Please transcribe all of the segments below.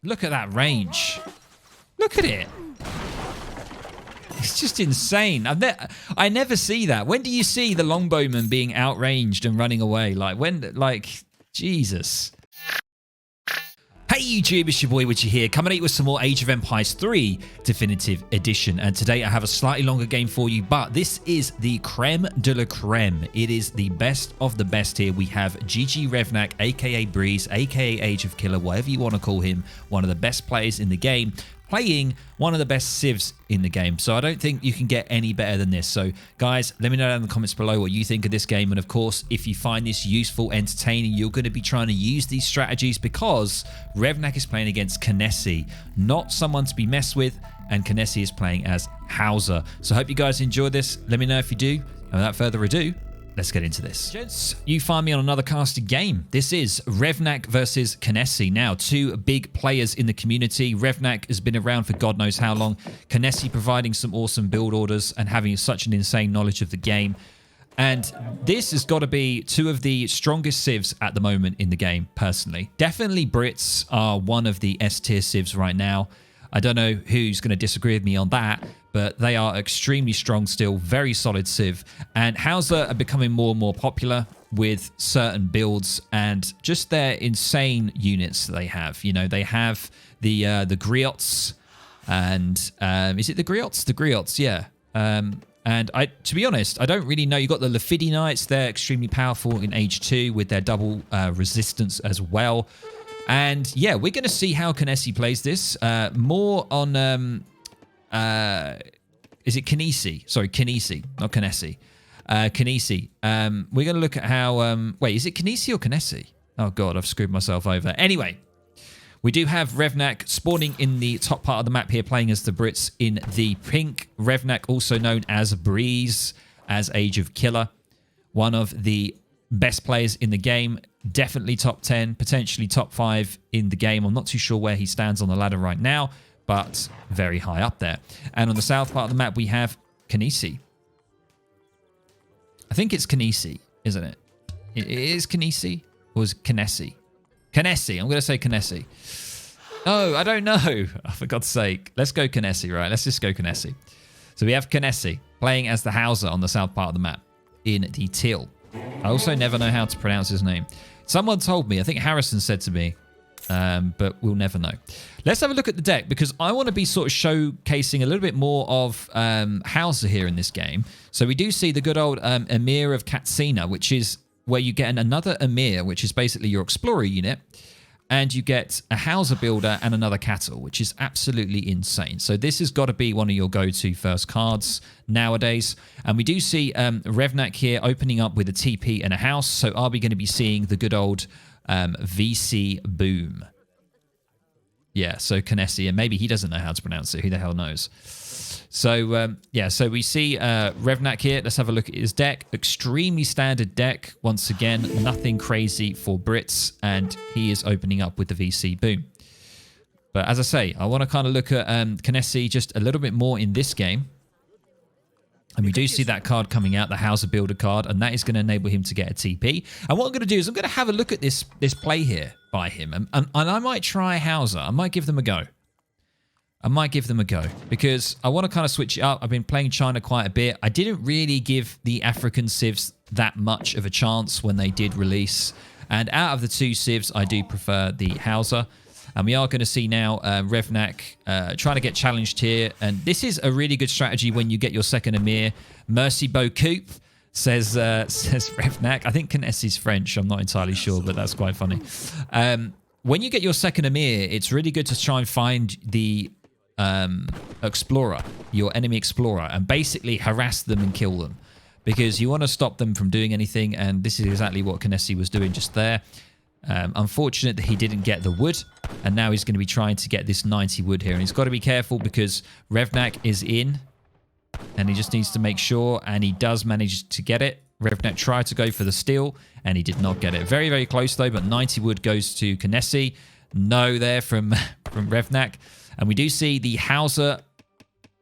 Look at that range. Look at it. It's just insane. I never see that. When do you see the longbowman being outranged and running away? Jesus. Hey YouTube, it's your boy Witchy here, coming at you with some more Age of Empires 3 Definitive Edition. And today I have a slightly longer game for you, but this is the creme de la creme. It is the best of the best here. We have GG Revnak, aka Breeze, aka Age of Killer, whatever you want to call him, one of the best players in the game, playing one of the best civs in the game. So I don't think you can get any better than this. So guys, let me know down in the comments below what you think of this game. And of course, if you find this useful, entertaining, you're going to be trying to use these strategies because Revnak is playing against Kynesie, not someone to be messed with. And Kynesie is playing as Hausa. So I hope you guys enjoy this. Let me know if you do. And without further ado, let's get into this. Gents, you find me on another casted game. This is Revnak versus Kynesie. Now, two big players in the community. Revnak has been around for God knows how long. Kynesie providing some awesome build orders and having such an insane knowledge of the game. And this has got to be two of the strongest civs at the moment in the game, personally. Definitely Brits are one of the S-tier civs right now. I don't know who's going to disagree with me on that, but they are extremely strong still, very solid civ. And Hausa are becoming more and more popular with certain builds and just their insane units that they have. You know, they have the griots and is it the griots? The griots, yeah. And to be honest, I don't really know. You got the Lafidi Knights. They're extremely powerful in Age 2 with their double resistance as well. And yeah, we're going to see how Kynesie plays this. More on, is it Kynesie? Sorry, Kynesie, not Kynesie. Kynesie. We're going to look at how, wait, is it Kynesie or Kynesie? Oh God, I've screwed myself over. Anyway, we do have Revnak spawning in the top part of the map here, playing as the Brits in the pink. Revnak, also known as Breeze, as Age of Killer. One of the best players in the game. Definitely top 10, potentially top 5 in the game. I'm not too sure where he stands on the ladder right now, but very high up there. And on the south part of the map, we have Kynesie. I think it's Kynesie, isn't it? It is Kynesie, or is it Kynesie? Kynesie. I'm going to say Kynesie. Oh, I don't know. Oh, for God's sake. Let's go Kynesie, right? Let's just go Kynesie. So we have Kynesie playing as the Hausa on the south part of the map in the teal. I also never know how to pronounce his name. Someone told me, I think Harrison said to me, but we'll never know. Let's have a look at the deck because I want to be sort of showcasing a little bit more of Hausa here in this game. So we do see the good old Emir of Katsina, which is where you get another Emir, which is basically your Explorer unit. And you get a Hausa builder and another cattle, which is absolutely insane. So this has got to be one of your go-to first cards nowadays. And we do see Revnak here opening up with a TP and a house. So are we going to be seeing the good old VC boom? Yeah, so Kynesie, and maybe he doesn't know how to pronounce it. Who the hell knows? So, yeah, so we see Revnak here. Let's have a look at his deck. Extremely standard deck. Once again, nothing crazy for Brits, and he is opening up with the VC boom. But as I say, I want to kind of look at Kynesie just a little bit more in this game. And we do see that card coming out, the Hausa Builder card, and that is going to enable him to get a TP. And what I'm going to do is I'm going to have a look at this play here by him, and I might try Hausa. I might give them a go. I might give them a go because I want to kind of switch it up. I've been playing China quite a bit. I didn't really give the African civs that much of a chance when they did release. And out of the two civs, I do prefer the Hausa. And we are going to see now Revnak trying to get challenged here. And this is a really good strategy when you get your second Emir. Merci beaucoup, says Revnak. I think Kynesie's French. I'm not entirely sure, but that's quite funny. When you get your second Emir, it's really good to try and find the Explorer, your enemy Explorer, and basically harass them and kill them because you want to stop them from doing anything. And this is exactly what Kynesie was doing just there. Unfortunate that he didn't get the wood, and now he's going to be trying to get this 90 wood here, and he's got to be careful because Revnak is in and he just needs to make sure, and he does manage to get it. Revnak tried to go for the steal and he did not get it. Very, very close though, but 90 wood goes to Kynesie. No there from Revnak. And we do see the Hausa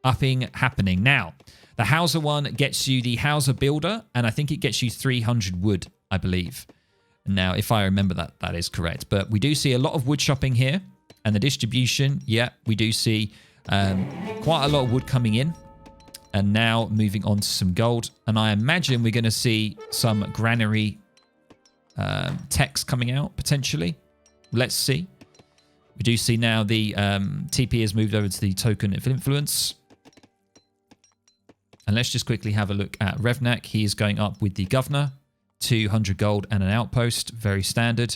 upping happening. Now, the Hausa one gets you the Hausa builder, and I think it gets you 300 wood, I believe. Now, if I remember that is correct. But we do see a lot of wood shopping here. And the distribution, yeah, we do see quite a lot of wood coming in. And now moving on to some gold. And I imagine we're going to see some granary techs coming out, potentially. Let's see. We do see now the TP has moved over to the token of influence. And let's just quickly have a look at Revnak. He is going up with the governor, 200 gold and an outpost, very standard.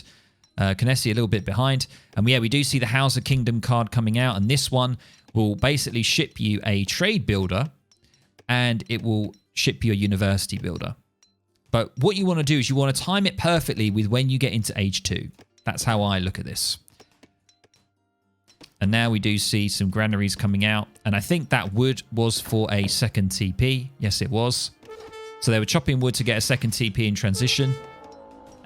Kynesie a little bit behind. And yeah, we do see the Hausa Kingdom card coming out. And this one will basically ship you a trade builder and it will ship you a university builder. But what you want to do is you want to time it perfectly with when you get into age 2. That's how I look at this. And now we do see some granaries coming out. And I think that wood was for a second TP. Yes, it was. So they were chopping wood to get a second TP in transition.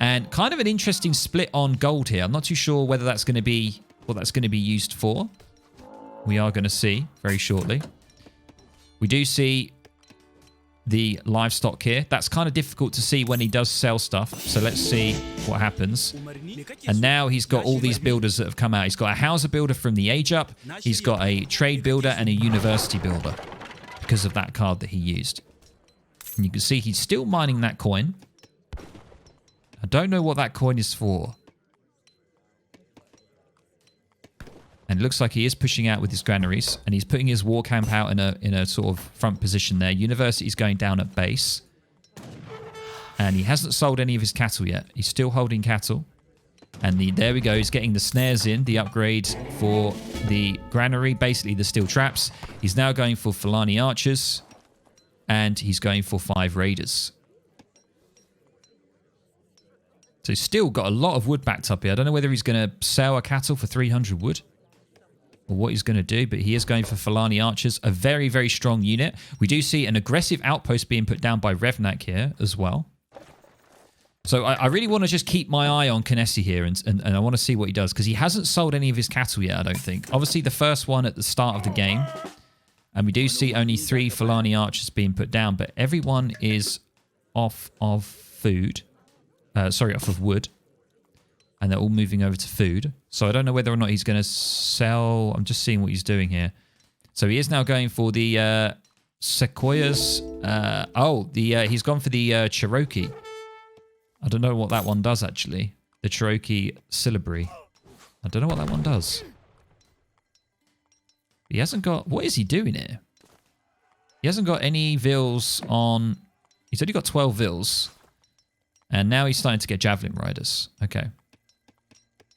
And kind of an interesting split on gold here. I'm not too sure whether that's going to be what that's going to be used for. We are going to see very shortly. We do see the livestock here. That's kind of difficult to see when he does sell stuff. So let's see what happens. And now he's got all these builders that have come out. He's got a Hausa builder from the age up. He's got a trade builder and a university builder because of that card that he used. And you can see he's still mining that coin. I don't know what that coin is for. And it looks like he is pushing out with his granaries. And he's putting his war camp out in a sort of front position there. University's going down at base. And he hasn't sold any of his cattle yet. He's still holding cattle. And there we go. He's getting the snares in. The upgrade for the granary. Basically the steel traps. He's now going for Fulani archers. And he's going for 5 raiders. So he's still got a lot of wood backed up here. I don't know whether he's going to sell a cattle for 300 wood. Or what he's going to do, but he is going for Fulani archers, a very, very strong unit. We do see an aggressive outpost being put down by Revnak here as well. So I really want to just keep my eye on Kynesie here, and I want to see what he does, because he hasn't sold any of his cattle yet, I don't think. Obviously, the first one at the start of the game, and we do see only 3 Fulani archers being put down, but everyone is off of food. Off of wood. And they're all moving over to food. So I don't know whether or not he's going to sell. I'm just seeing what he's doing here. So he is now going for the sequoias. He's gone for the Cherokee. I don't know what that one does, actually. The Cherokee syllabary. I don't know what that one does. He hasn't got... What is he doing here? He hasn't got any vills on... He's only got 12 vills. And now he's starting to get javelin riders. Okay.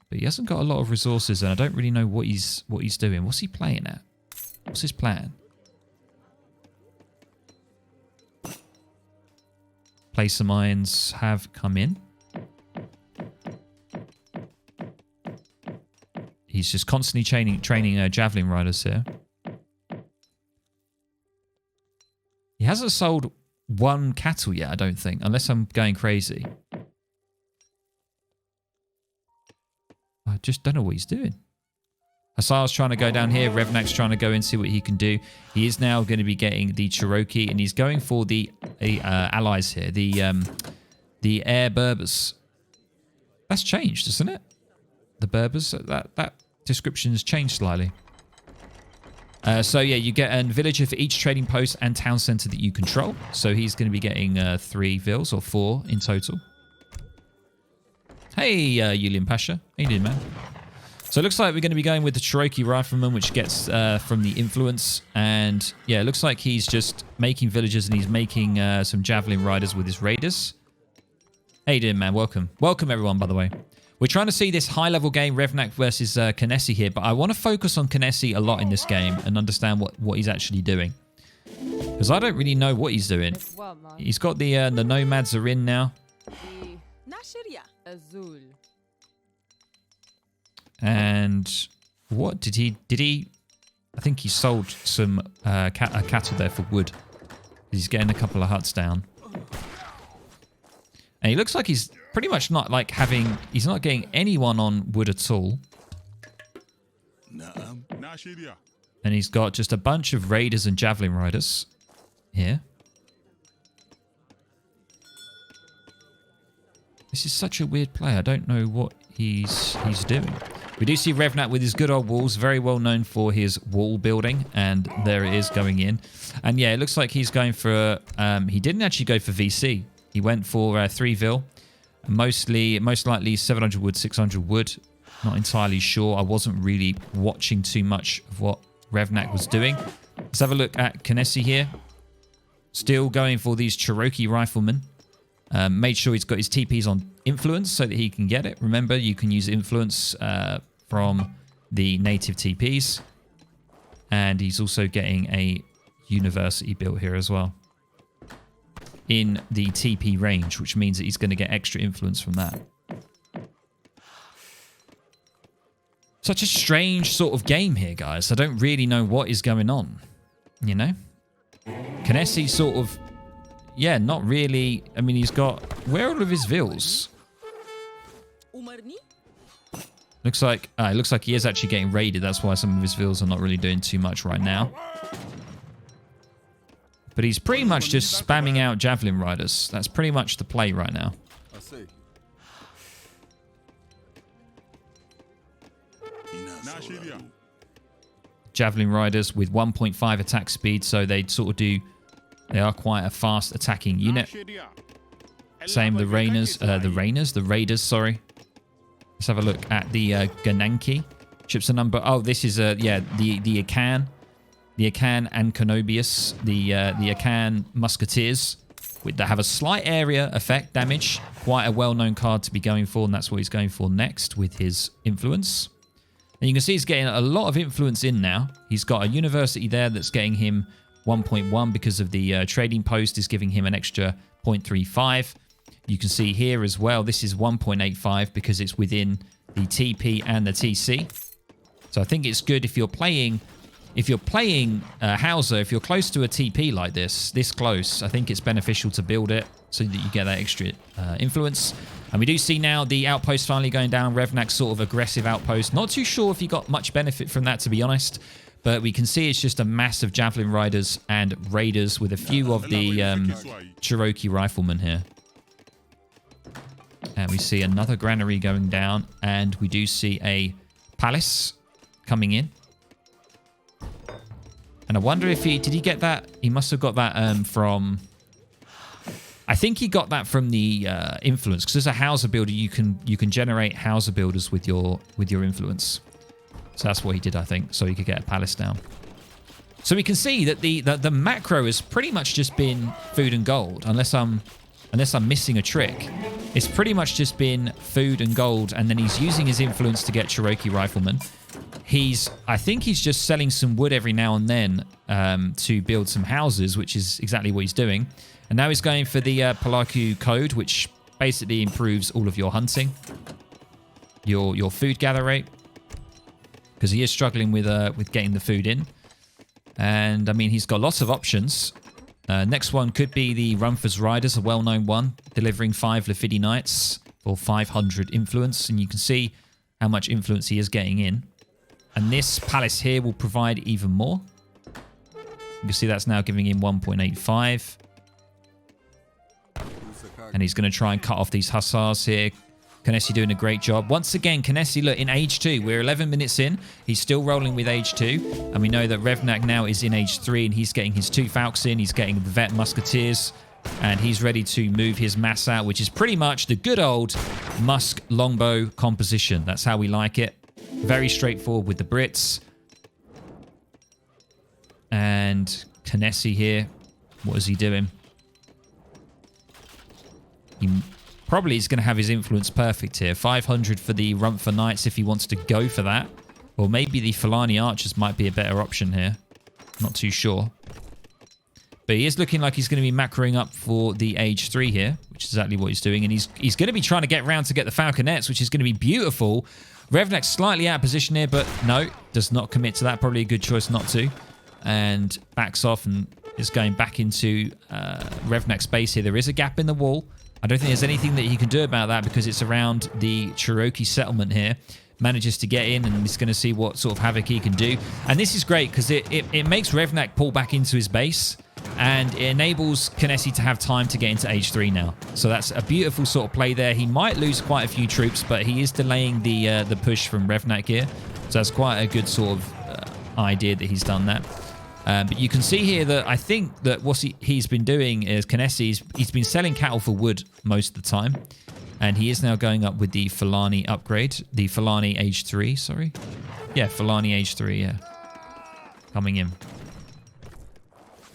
But he hasn't got a lot of resources, and I don't really know what he's doing. What's he playing at? What's his plan? Placer mines have come in. He's just constantly training javelin riders here. He hasn't sold 1 cattle yet, I don't think, unless I'm going crazy. I just don't know what he's doing. Hasar's trying to go down here. Revnak's trying to go and see what he can do. He is now going to be getting the Cherokee, and he's going for the allies here. The Air Berbers. That's changed, isn't it? The Berbers. That description has changed slightly. So yeah, you get a villager for each trading post and town centre that you control. So he's going to be getting 3 vills, or 4 in total. Hey, Yulian Pasha. How you doing, man? So it looks like we're going to be going with the Cherokee Rifleman, which gets from the influence. And yeah, it looks like he's just making villagers, and he's making some javelin riders with his raiders. How you doing, man? Welcome. Welcome, everyone, by the way. We're trying to see this high-level game, Revnak versus Kynesie here, but I want to focus on Kynesie a lot in this game and understand what he's actually doing. Because I don't really know what he's doing. He's got the nomads are in now. And what did he I think he sold some cattle there for wood. He's getting a couple of huts down. And he looks like he's pretty much not like having... He's not getting anyone on wood at all. And he's got just a bunch of raiders and javelin riders here. This is such a weird play. I don't know what he's doing. We do see Revnak with his good old walls, very well known for his wall building, and there it is going in. And yeah, it looks like he's going for, he didn't actually go for VC. He went for 3 most likely 700 wood, 600 wood. Not entirely sure. I wasn't really watching too much of what Revnak was doing. Let's have a look at Kynesie here. Still going for these Cherokee riflemen. Made sure he's got his TPs on influence so that he can get it. Remember, you can use influence from the native TPs. And he's also getting a university built here as well in the TP range, which means that he's going to get extra influence from that. Such a strange sort of game here, guys. I don't really know what is going on, you know? Kynesie sort of, yeah, not really. I mean, he's got, where are all of his vills? Looks like it looks like he is actually getting raided. That's why some of his vills are not really doing too much right now. But he's pretty much just spamming out javelin riders. That's pretty much the play right now. Javelin riders with 1.5 attack speed, so they are quite a fast attacking unit. Same the raiders, sorry. Let's have a look at the Gananki. Ships a number, oh, this is the Akan. The Akan and Canobius, the Akan Musketeers, that have a slight area effect damage. Quite a well-known card to be going for, and that's what he's going for next with his influence. And you can see he's getting a lot of influence in now. He's got a university there that's getting him 1.1 because of the trading post is giving him an extra 0.35. You can see here as well, this is 1.85 because it's within the TP and the TC. So I think it's good if you're playing Hausa, if you're close to a TP like this close, I think it's beneficial to build it so that you get that extra influence. And we do see now the outpost finally going down. Revnak's sort of aggressive outpost. Not too sure if he got much benefit from that, to be honest. But we can see it's just a mass of javelin riders and raiders with a few of the Cherokee riflemen here. And we see another granary going down. And we do see a palace coming in. And I wonder if did he get that? He must have got that from, I think he got that from the influence, because as a Hausa builder, you can generate Hausa builders with your influence. So that's what he did, I think, so he could get a palace down. So we can see that the macro has pretty much just been food and gold, unless I'm missing a trick. It's pretty much just been food and gold, and then he's using his influence to get Cherokee riflemen. I think he's just selling some wood every now and then to build some houses, which is exactly what he's doing. And now he's going for the Palaku code, which basically improves all of your hunting, your food gather rate, because he is struggling with getting the food in. And I mean, he's got lots of options. Next one could be the Rumford's Riders, a well-known one, delivering 5 Lafidi Knights for 500 influence, and you can see how much influence he is getting in. And this palace here will provide even more. You can see that's now giving him 1.85. And he's going to try and cut off these hussars here. Kynesie doing a great job. Once again, Kynesie, look, in age 2. We're 11 minutes in. He's still rolling with age 2. And we know that Revnak now is in age 3. And he's getting his 2 Falcons in. He's getting the Vet Musketeers. And he's ready to move his mass out, which is pretty much the good old Musk longbow composition. That's how we like it. Very straightforward with the Brits. And Kynesie here. What is he doing? He probably is going to have his influence perfect here. 500 for the Rumford Knights if he wants to go for that. Or maybe the Fulani Archers might be a better option here. Not too sure. But he is looking like he's going to be macroing up for the age 3 here, which is exactly what he's doing. And he's going to be trying to get round to get the Falconets, which is going to be beautiful. Revnak's slightly out of position here, but no, does not commit to that. Probably a good choice not to. And backs off and is going back into Revnak's base here. There is a gap in the wall. I don't think there's anything that he can do about that because it's around the Cherokee settlement here. Manages to get in and he's going to see what sort of havoc he can do. And this is great because it makes Revnak pull back into his base. and it enables Kynesie to have time to get into age 3 now. So that's a beautiful sort of play there. He might lose quite a few troops, but he is delaying the push from Revnak here. So that's quite a good sort of idea that he's done that. But you can see here that I think that what he's been doing is Kynesie, he's been selling cattle for wood most of the time. And he is now going up with the Fulani upgrade. The Fulani age 3, sorry. Yeah, Fulani age 3, yeah. Coming in.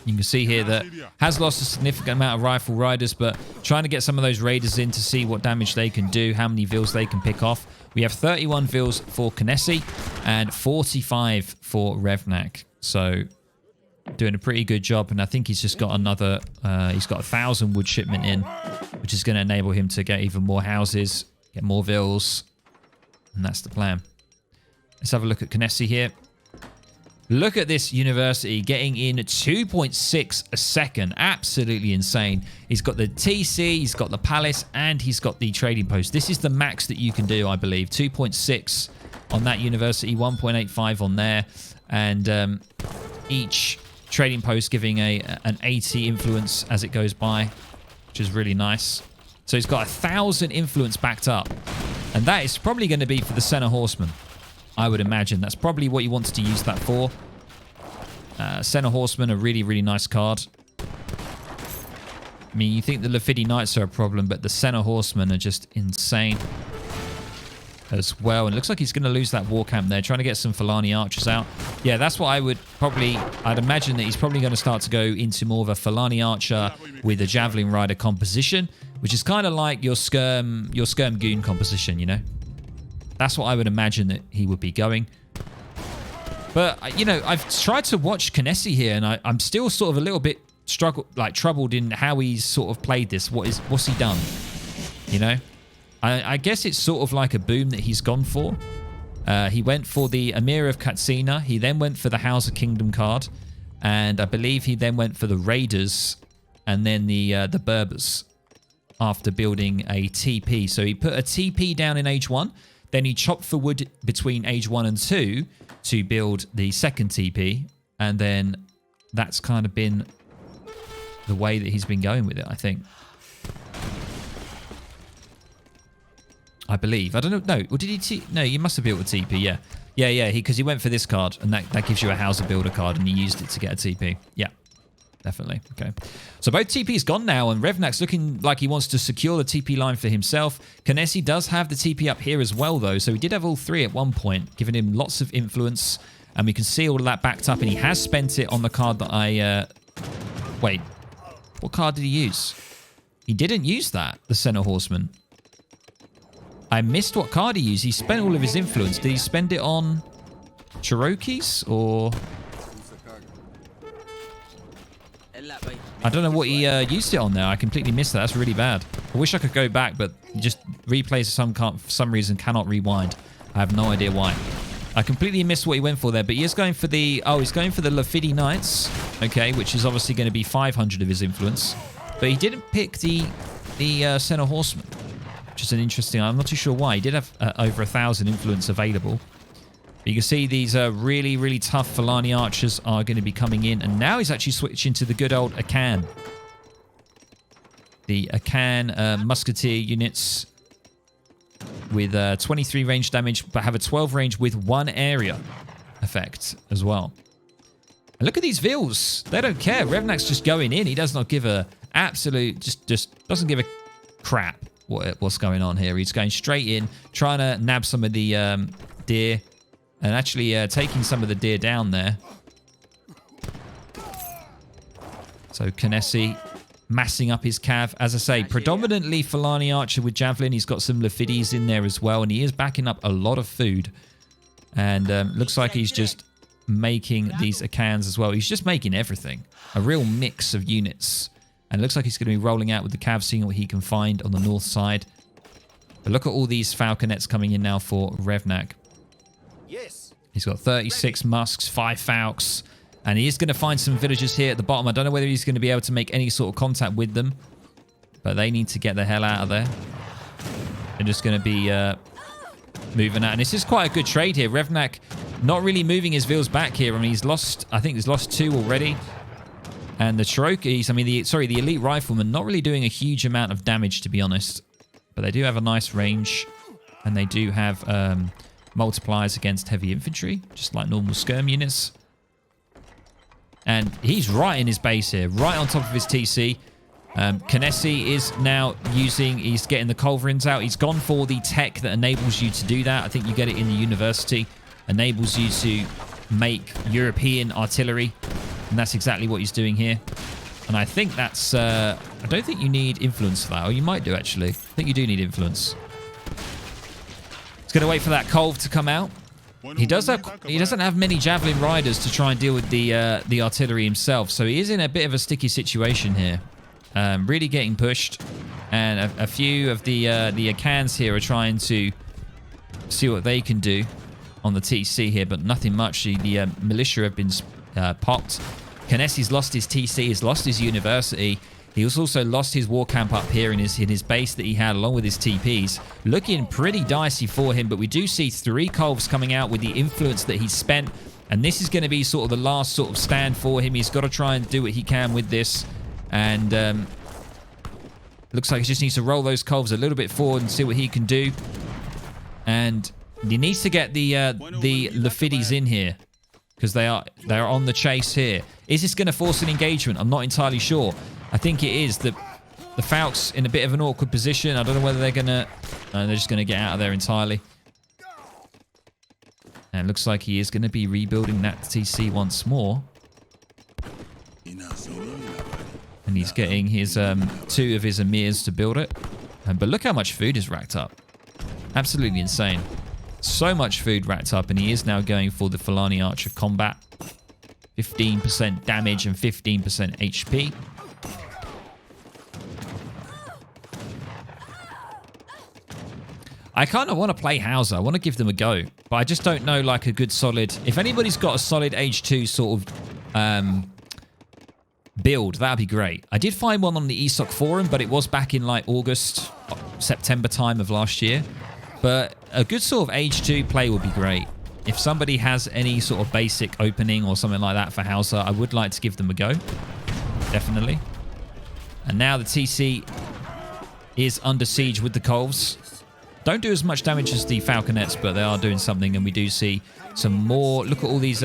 You can see here that has lost a significant amount of rifle riders, but trying to get some of those raiders in to see what damage they can do, how many vills they can pick off. We have 31 vills for Kynesie and 45 for Revnak. So doing a pretty good job, and I think he's just got another, he's got 1,000 wood shipment in, which is going to enable him to get even more houses, get more vills, and that's the plan. Let's have a look at Kynesie here. Look at this university getting in 2.6 a second. Absolutely insane. He's got the TC, he's got the palace, and he's got the trading post. This is the max that you can do, I believe. 2.6 on that university, 1.85 on there, and each trading post giving an 80 influence as it goes by, which is really nice. So he's got 1,000 influence backed up, and that is probably going to be for the center horseman. I would imagine that's probably what you wanted to use that for. Center Horseman, a really, really nice card. I mean, you think the Lafidi Knights are a problem, but the Center Horsemen are just insane as well. And it looks like he's going to lose that war camp there, trying to get some Fulani archers out. Yeah, that's what I would probably... I'd imagine that he's probably going to start to go into more of a Fulani archer with a Javelin Rider composition, which is kind of like your Skirm Goon composition, you know? That's what I would imagine that he would be going. But, you know, I've tried to watch Kynesie here, and I'm still sort of a little bit troubled in how he's sort of played this. What's he done? You know? I guess it's sort of like a boom that he's gone for. He went for the Emir of Katsina. He then went for the Hausa Kingdom card. And I believe he then went for the Raiders and then the Berbers after building a TP. So he put a TP down in age 1. Then he chopped for wood between age 1 and 2 to build the second TP. And then that's kind of been the way that he's been going with it, I think. I believe. I don't know. No, or did he... No, you must have built a TP, yeah. Yeah, because he went for this card, and that gives you a Hausa Builder card, and he used it to get a TP. Yeah, definitely. Okay. So both TP's gone now, and Revnak's looking like he wants to secure the TP line for himself. Kynesie does have the TP up here as well, though, so he did have all 3 at one point, giving him lots of influence, and we can see all of that backed up, and he has spent it on the card that I... Wait. What card did he use? He didn't use that, the Center Horseman. I missed what card he used. He spent all of his influence. Did he spend it on Cherokees or... I don't know what he used it on there. I completely missed that. That's really bad. I wish I could go back, but just replays for some reason cannot rewind. I have no idea why. I completely missed what he went for there, but he is going for the... Oh, he's going for the Lafidi Knights. Okay, which is obviously going to be 500 of his influence. But he didn't pick the Center Horseman, which is an interesting... I'm not too sure why. He did have over 1,000 influence available. But you can see these really, really tough Fulani archers are going to be coming in. And now he's actually switching to the good old Akan. The Akan musketeer units with 23 range damage, but have a 12 range with 1 area effect as well. And look at these vills. They don't care. Revnak's just going in. He does not give a absolute... Just doesn't give a crap what's going on here. He's going straight in, trying to nab some of the deer, and actually taking some of the deer down there. So Kynesie massing up his cav. As I say, predominantly Fulani archer with Javelin. He's got some Lafidis in there as well, and he is backing up a lot of food. And looks like he's just making these Akans as well. He's just making everything. A real mix of units. And it looks like he's going to be rolling out with the cav, seeing what he can find on the north side. But look at all these falconets coming in now for Revnak. Yes. He's got 36 musks, 5 falcons. And he is going to find some villagers here at the bottom. I don't know whether he's going to be able to make any sort of contact with them. But they need to get the hell out of there. They're just going to be moving out. And this is quite a good trade here. Revnak not really moving his vills back here. I mean, I think he's lost 2 already. And the Cherokees, I mean, the elite riflemen, not really doing a huge amount of damage, to be honest. But they do have a nice range. And they do have multipliers against heavy infantry, just like normal skirm units. And he's right in his base here, right on top of his TC. Kynesie is now he's getting the culverins out. He's gone for the tech that enables you to do that. I think you get it in the university. Enables you to make European artillery. And that's exactly what he's doing here. And I think that's... I don't think you need influence for that. Or you might do, actually. I think you do need influence. He's going to wait for that Colv to come out. He doesn't have many javelin riders to try and deal with the artillery himself. So he is in a bit of a sticky situation here. Really getting pushed. And a few of the Akans here are trying to see what they can do on the TC here. But nothing much. The militia have been... popped. Kynesie's lost his TC, he's lost his university. He has also lost his war camp up here in his base that he had along with his TPs. Looking pretty dicey for him, but we do see 3 Colvs coming out with the influence that he's spent. And this is going to be sort of the last sort of stand for him. He's got to try and do what he can with this. And looks like he just needs to roll those Colvs a little bit forward and see what he can do. And he needs to get the Lafidis in here. Because they are on the chase here. Is this going to force an engagement? I'm not entirely sure. I think it is. The Falc's in a bit of an awkward position. I don't know whether they're going to... No, they're just going to get out of there entirely. And it looks like he is going to be rebuilding that TC once more. And he's getting his 2 of his Emirs to build it. But look how much food is racked up. Absolutely insane. So much food racked up, and he is now going for the Fulani Archer combat. 15% damage and 15% HP. I kind of want to play Hausa. I want to give them a go, but I just don't know like a good solid... If anybody's got a solid H2 sort of build, that'd be great. I did find one on the ESOC forum, but it was back in like August, September time of last year. But a good sort of H2 play would be great. If somebody has any sort of basic opening or something like that for Hausa, I would like to give them a go. Definitely. And now the TC is under siege with the Colvs. Don't do as much damage as the Falconets, but they are doing something. And we do see some more. Look at all these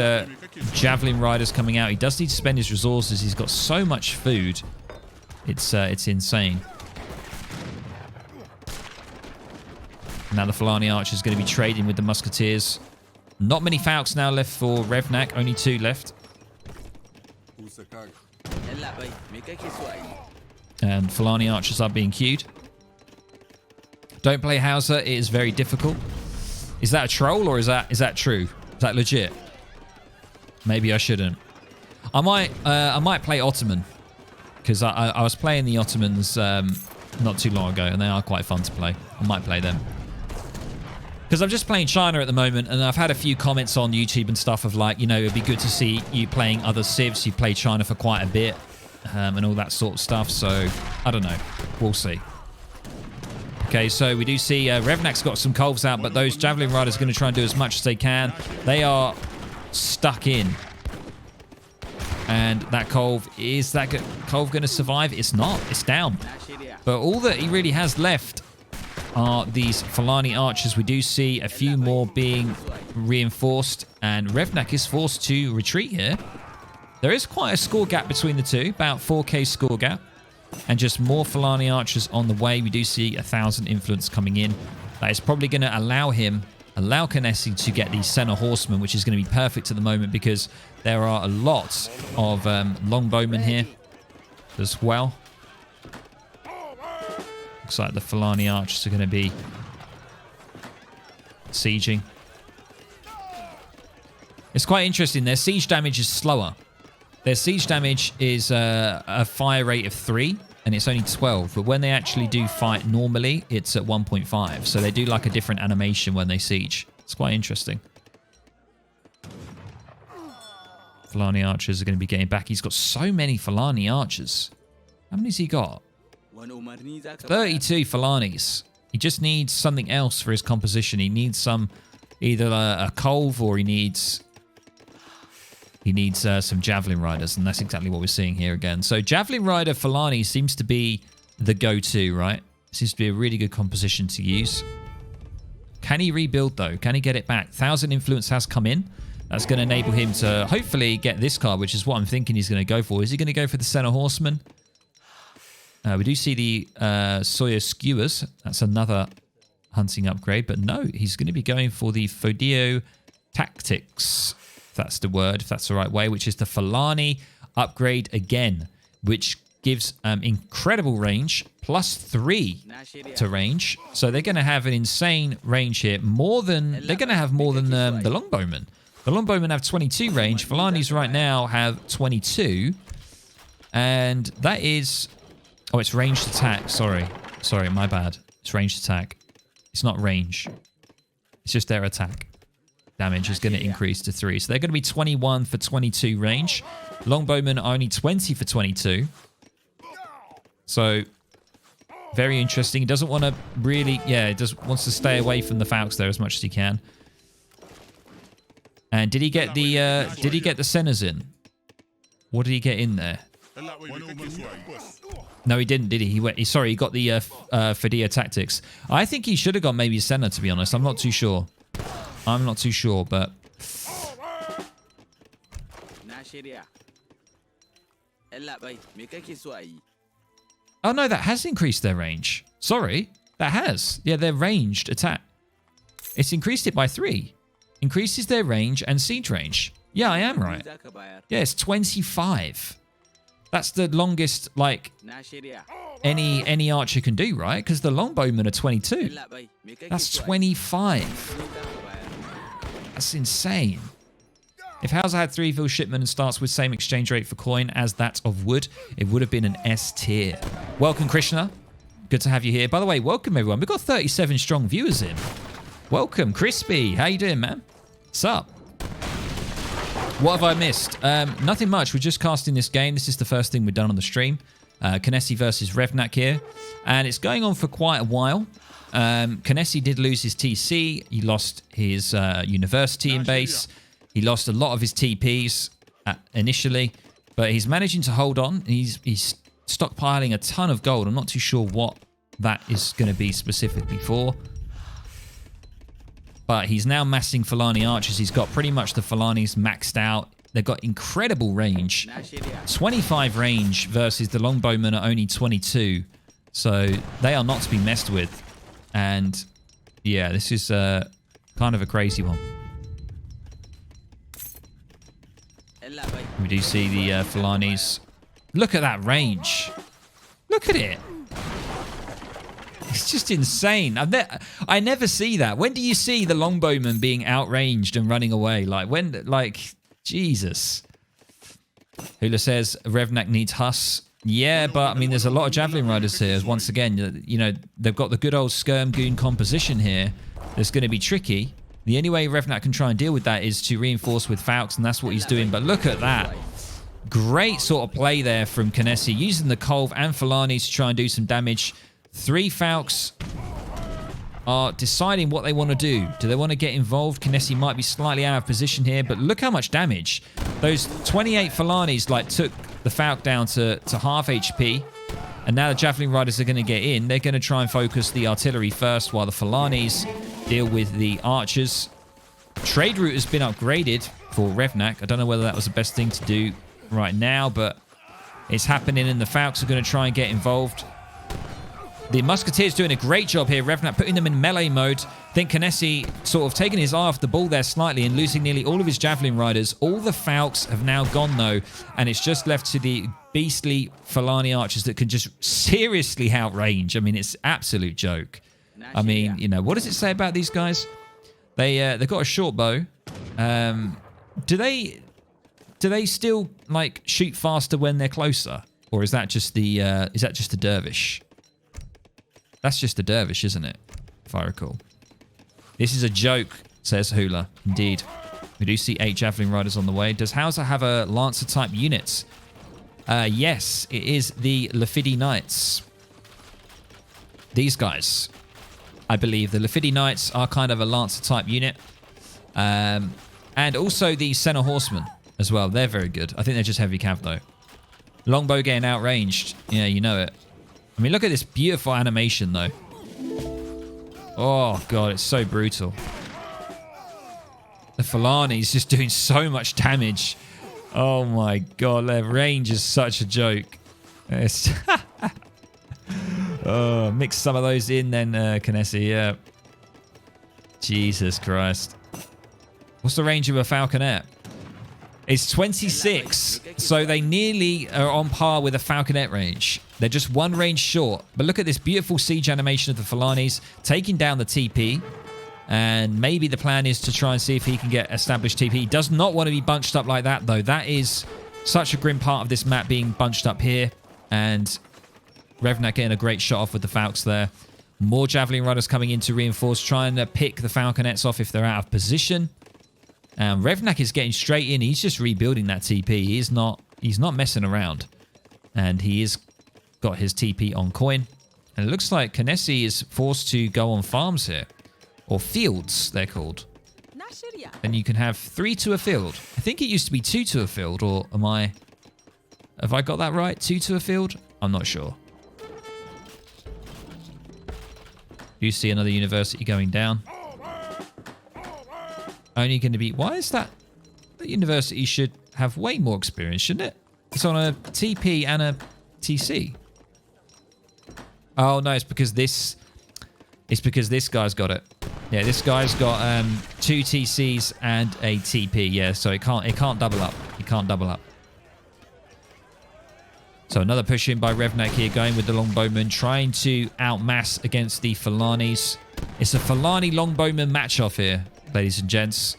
Javelin Riders coming out. He does need to spend his resources. He's got so much food. It's insane. Now the Fulani Archer is going to be trading with the Musketeers. Not many Falcons now left for Revnak. Only 2 left. And Fulani Archers are being queued. Don't play Hausa. It is very difficult. Is that a troll or is that true? Is that legit? Maybe I shouldn't. I might play Ottoman. Because I was playing the Ottomans not too long ago. And they are quite fun to play. I might play them. Because I'm just playing China at the moment, and I've had a few comments on YouTube and stuff of like, you know, it'd be good to see you playing other civs. You play China for quite a bit, and all that sort of stuff. So, I don't know. We'll see. Okay, so we do see Revnak's got some Colvs out, but those Javelin Riders are going to try and do as much as they can. They are stuck in. And that Colv, is that Colv going to survive? It's not. It's down. But all that he really has left are these Fulani Archers. We do see a few more being reinforced, and Revnak is forced to retreat here. There is quite a score gap between the two, about 4k score gap, and just more Fulani Archers on the way. We do see 1,000 influence coming in. That is probably going to allow Kynesie to get the Senna Horsemen, which is going to be perfect at the moment because there are a lot of longbowmen here as well. Looks like the Fulani Archers are going to be sieging. It's quite interesting. Their siege damage is slower. Their siege damage is a fire rate of 3, and it's only 12. But when they actually do fight normally, it's at 1.5. So they do like a different animation when they siege. It's quite interesting. Fulani Archers are going to be getting back. He's got so many Fulani Archers. How many's he got? 32 Fulanis. He just needs something else for his composition. He needs either a Colv, or he needs he needs some Javelin Riders, and that's exactly what we're seeing here again. So Javelin Rider Falani seems to be the go-to, right? Seems to be a really good composition to use. Can he rebuild, though? Can he get it back? 1,000 Influence has come in. That's going to enable him to hopefully get this card, which is what I'm thinking he's going to go for. Is he going to go for the Center Horseman? We do see the Sawyer Skewers. That's another hunting upgrade. But no, he's going to be going for the Fodio Tactics, if that's the word, if that's the right way, which is the Falani upgrade again, which gives incredible range, +3 to range. So they're going to have an insane range here. They're going to have more than the Longbowmen. The Longbowmen have 22 range. Falani's right now have 22. And that is... Oh, it's ranged attack. Sorry, my bad. It's ranged attack. It's not range. It's just their attack. Damage is going to increase to 3. So they're going to be 21 for 22 range. Longbowmen are only 20 for 22. So, very interesting. He doesn't want to really... Yeah, he wants to stay away from the Falcons there as much as he can. And did he get the centers in? What did he get in there? No, he didn't, did he? He got the Fidea Tactics. I think he should have got maybe center, to be honest. I'm not too sure. But... Oh, no, that has increased their range. Sorry, that has. Yeah, their ranged attack. It's increased it by 3. Increases their range and siege range. Yeah, I am right. Yeah, it's 25. That's the longest, like, any archer can do, right? Because the Longbowmen are 22. That's 25. That's insane. If Hausa had 3 field shipment and starts with same exchange rate for coin as that of wood, it would have been an S tier. Welcome, Krishna. Good to have you here. By the way, welcome, everyone. We've got 37 strong viewers in. Welcome, Crispy. How you doing, man? What's up? What have I missed? Nothing much. We're just casting this game. This is the first thing we've done on the stream. Kynesie versus Revnak here. And it's going on for quite a while. Kynesie did lose his TC. He lost his university in base. He lost a lot of his TPs initially, but he's managing to hold on. He's stockpiling a ton of gold. I'm not too sure what that is going to be specifically for. But he's now massing Falani archers. He's got pretty much the Falanis maxed out. They've got incredible range. 25 range versus the Longbowmen are only 22. So they are not to be messed with. And yeah, this is kind of a crazy one. We do see the Falanis. Look at that range. Look at it. It's just insane. I never see that. When do you see the Longbowmen being outranged and running away? Jesus. Hula says Revnak needs Hus. Yeah, but I mean, there's a lot of Javelin Riders here. Once again, you know, they've got the good old Skirm Goon composition here. That's going to be tricky. The only way Revnak can try and deal with that is to reinforce with Falcons, and that's what he's doing. But look at that. Great sort of play there from Kynesie, using the Kolv and Falani to try and do some damage. 3 Falcons are deciding what they want to do. Do they want to get involved? Kynesie might be slightly out of position here, but look how much damage. Those 28 Falanis took the Falcon down to half HP. And now the Javelin Riders are going to get in. They're going to try and focus the artillery first while the Falanis deal with the archers. Trade route has been upgraded for Revnak. I don't know whether that was the best thing to do right now, but it's happening, and the Falcons are going to try and get involved. The Musketeers doing a great job here. Revnak putting them in melee mode. I think Kynesie sort of taking his eye off the ball there slightly and losing nearly all of his Javelin Riders. All the Falcons have now gone, though, and it's just left to the beastly Falani archers that can just seriously outrange. I mean, it's absolute joke. I mean, you know, what does it say about these guys? They've got a short bow. Do they still shoot faster when they're closer, or is that just the dervish? That's just the dervish, isn't it? If I recall. This is a joke, says Hula. Indeed. We do see 8 Javelin Riders on the way. Does Hausa have a Lancer-type unit? Yes, it is the Lafidi Knights. These guys. I believe the Lafidi Knights are kind of a Lancer-type unit. And also the Senna Horsemen as well. They're very good. I think they're just heavy cav, though. Longbow getting outranged. Yeah, you know it. I mean, look at this beautiful animation, though. Oh, God, it's so brutal. The Fulani's just doing so much damage. Oh, my God. Their range is such a joke. It's oh, mix some of those in then, Kynesie. Yeah. Jesus Christ. What's the range of a falconet? It's 26, so they nearly are on par with a falconet range. They're just one range short. But look at this beautiful siege animation of the Fulani's taking down the TP. And maybe the plan is to try and see if he can get established TP. He does not want to be bunched up like that, though. That is such a grim part of this map, being bunched up here. And Revnak getting a great shot off with the Falcons there. More Javelin Runners coming in to reinforce, trying to pick the Falconets off if they're out of position. And Revnak is getting straight in. He's just rebuilding that TP. He's not messing around. And he is got his TP on coin. And it looks like Kynesie is forced to go on farms here. Or fields, they're called. And you can have 3 to a field. I think it used to be 2 to a field, or have I got that right? 2 to a field? I'm not sure. You see another university going down. Only going to be... Why is that? The university should have way more experience, shouldn't it? It's on a TP and a TC. Oh, no, it's because this... It's because this guy's got it. Yeah, this guy's got 2 TCs and a TP. Yeah, so it can't double up. It can't double up. So another push in by Revnak here, going with the Longbowman, trying to outmass against the Fulani's. It's a Fulani Longbowman match-off here, ladies and gents.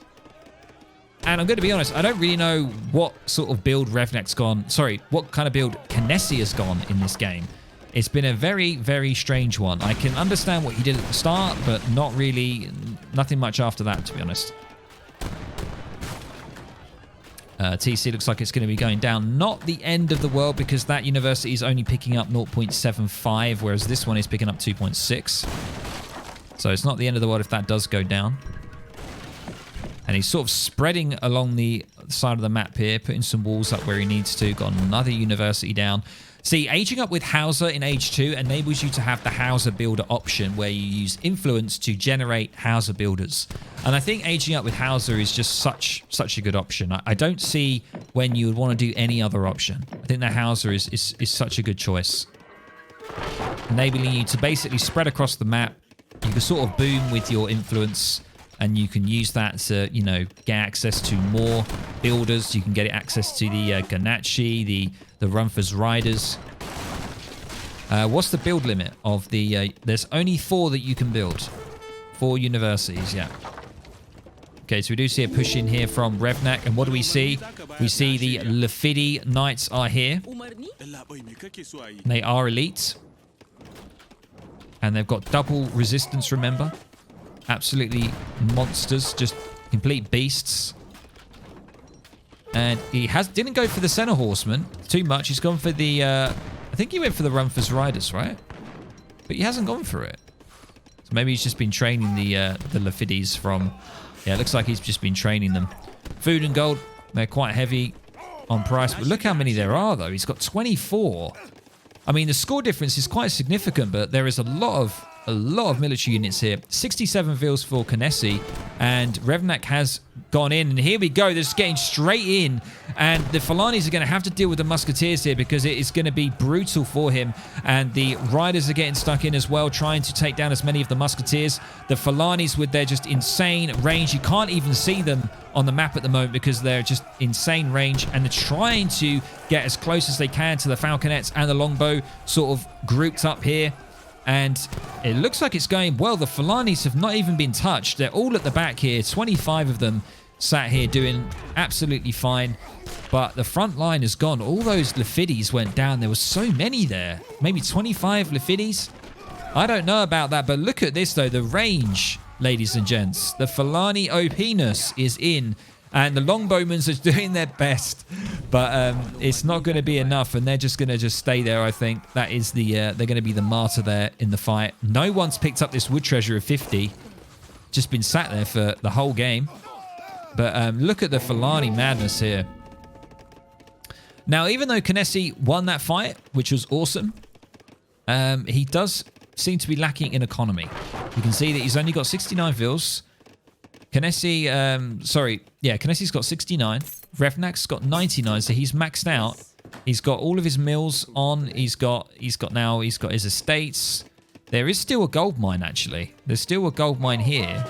And I'm going to be honest, I don't really know what sort of build Revnak's gone. Sorry, what kind of build Kynesie has gone in this game. It's been a very, very strange one. I can understand what he did at the start, but not really, nothing much after that, to be honest. TC looks like it's going to be going down. Not the end of the world, because that university is only picking up 0.75, whereas this one is picking up 2.6. So it's not the end of the world if that does go down. And he's sort of spreading along the side of the map here, putting some walls up where he needs to. Got another university down. See, aging up with Hausa in Age 2 enables you to have the Hausa builder option, where you use influence to generate Hausa builders. And I think aging up with Hausa is just such a good option. I don't see when you would want to do any other option. I think that Hausa is such a good choice. Enabling you to basically spread across the map. You can sort of boom with your influence, and you can use that to, you know, get access to more builders. You can get access to the Kynesie, the Runford's Riders. What's the build limit of the... there's only 4 that you can build. 4 universities, yeah. Okay, so we do see a push in here from Revnak. And what do we see? We see the Lafidi Knights are here. They are elite. And they've got double resistance, remember? Absolutely monsters, just complete beasts. And he didn't go for the center horseman too much. He's gone for the I think he went for the Runford's Riders, right? But he hasn't gone for it. So maybe he's just been training the Lafidis from... Yeah, it looks like he's just been training them. Food and gold, they're quite heavy on price, but look how many there are though. He's got 24. I mean, the score difference is quite significant, but there is a lot of military units here. 67 vils for Kynesie, and Revnak has gone in, and here we go. They're just getting straight in, and the Fulani's are going to have to deal with the musketeers here, because it is going to be brutal for him, and the riders are getting stuck in as well, trying to take down as many of the musketeers. The Fulani's with their just insane range. You can't even see them on the map at the moment because they're just insane range, and they're trying to get as close as they can to the falconets and the longbow sort of grouped up here. And it looks like it's going well. The Fulani's have not even been touched. They're all at the back here. 25 of them sat here doing absolutely fine. But the front line is gone. All those Lafidis went down. There were so many there. Maybe 25 Lafidis. I don't know about that. But look at this, though. The range, ladies and gents. The Fulani OP-ness is in. And the Longbowmans are doing their best, but it's not going to be enough, and they're just going to just stay there, I think. That is the, they're going to be the martyr there in the fight. No one's picked up this wood treasure of 50. Just been sat there for the whole game. But look at the Fulani madness here. Now, even though Kynesie won that fight, which was awesome, he does seem to be lacking in economy. You can see that he's only got 69 vils. Kynesie, Kynesie's got 69. Revnak's got 99, so he's maxed out. He's got all of his mills on. He's got his estates. There is still a gold mine, actually. There's still a gold mine here,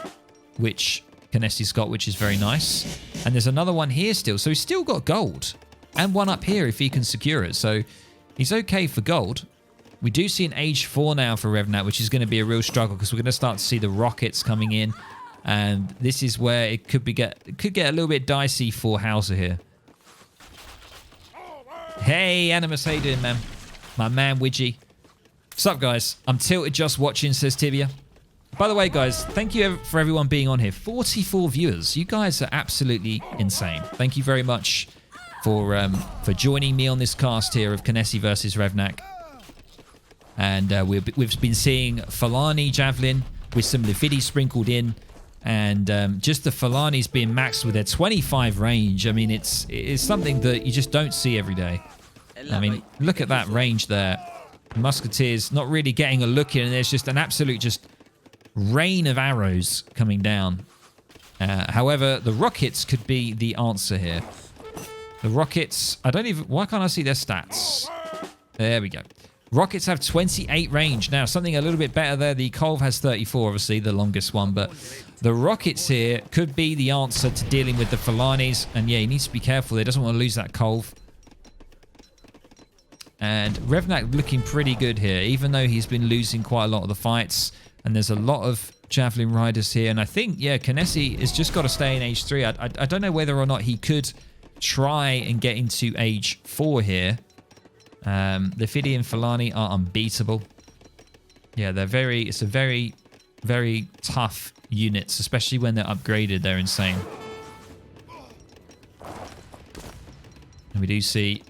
which Kynesie's got, which is very nice. And there's another one here still. So he's still got gold. And one up here if he can secure it. So he's okay for gold. We do see an age 4 now for Revnak, which is going to be a real struggle because we're going to start to see the rockets coming in. And this is where it could get a little bit dicey for Hausa here. Hey, Animus, how you doing, man? My man, Widgie. What's up, guys? I'm tilted just watching, says Tibia. By the way, guys, thank you for everyone being on here. 44 viewers. You guys are absolutely insane. Thank you very much for joining me on this cast here of Kynesie versus Revnak. And we've been seeing Falani Javelin with some Levidi sprinkled in. And just the Falanis being maxed with their 25 range. I mean, it's something that you just don't see every day. I mean, look at that range there. Musketeers not really getting a look in. And there's just an absolute just rain of arrows coming down. However, the rockets could be the answer here. The rockets, why can't I see their stats? There we go. Rockets have 28 range. Now, something a little bit better there. The Kolv has 34, obviously, the longest one. But the rockets here could be the answer to dealing with the Falanis. And yeah, he needs to be careful. He doesn't want to lose that Kolv. And Revnak looking pretty good here, even though he's been losing quite a lot of the fights. And there's a lot of Javelin riders here. And I think, yeah, Kynesie has just got to stay in age 3. I don't know whether or not he could try and get into age 4 here. The Fidi and Falani are unbeatable. Yeah, it's a very, very tough units, especially when they're upgraded. They're insane. And we do see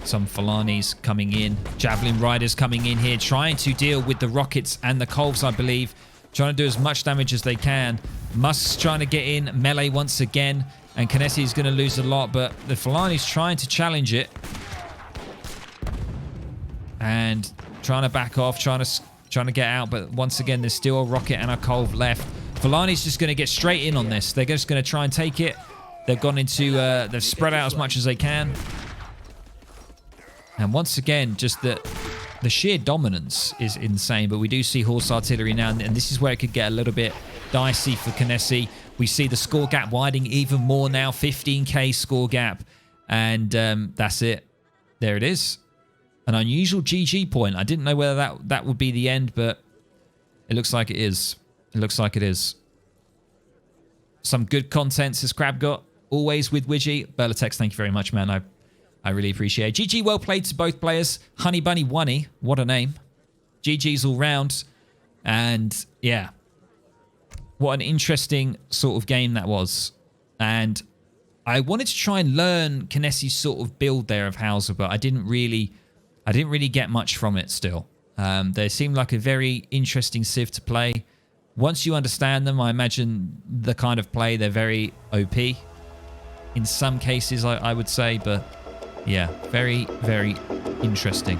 some Falanis coming in. Javelin riders coming in here, trying to deal with the rockets and the Kolvs, I believe. Trying to do as much damage as they can. Musk's trying to get in melee once again. And Kynesie is going to lose a lot, but the Falani's trying to challenge it. And trying to back off, trying to get out. But once again, there's still a rocket and a Kolv left. Falani's just going to get straight in on this. They're just going to try and take it. They've gone into... they've spread out as much as they can. And once again, just the sheer dominance is insane. But we do see horse artillery now. And this is where it could get a little bit dicey for Kynesie. We see the score gap widening even more now. 15k score gap. And that's it. There it is. An unusual GG point. I didn't know whether that would be the end, but it looks like it is. It looks like it is. Some good content, says Crab got. Always with Widgie. Berlatex, thank you very much, man. I really appreciate it. GG, well played to both players. Honey Bunny Oney, what a name. GG's all round. And yeah, what an interesting sort of game that was. And I wanted to try and learn Kynesie's sort of build there of Hausa, but I didn't really get much from it still. They seemed like a very interesting civ to play. Once you understand them, I imagine the kind of play, they're very OP. In some cases, I would say, but yeah, very, very interesting.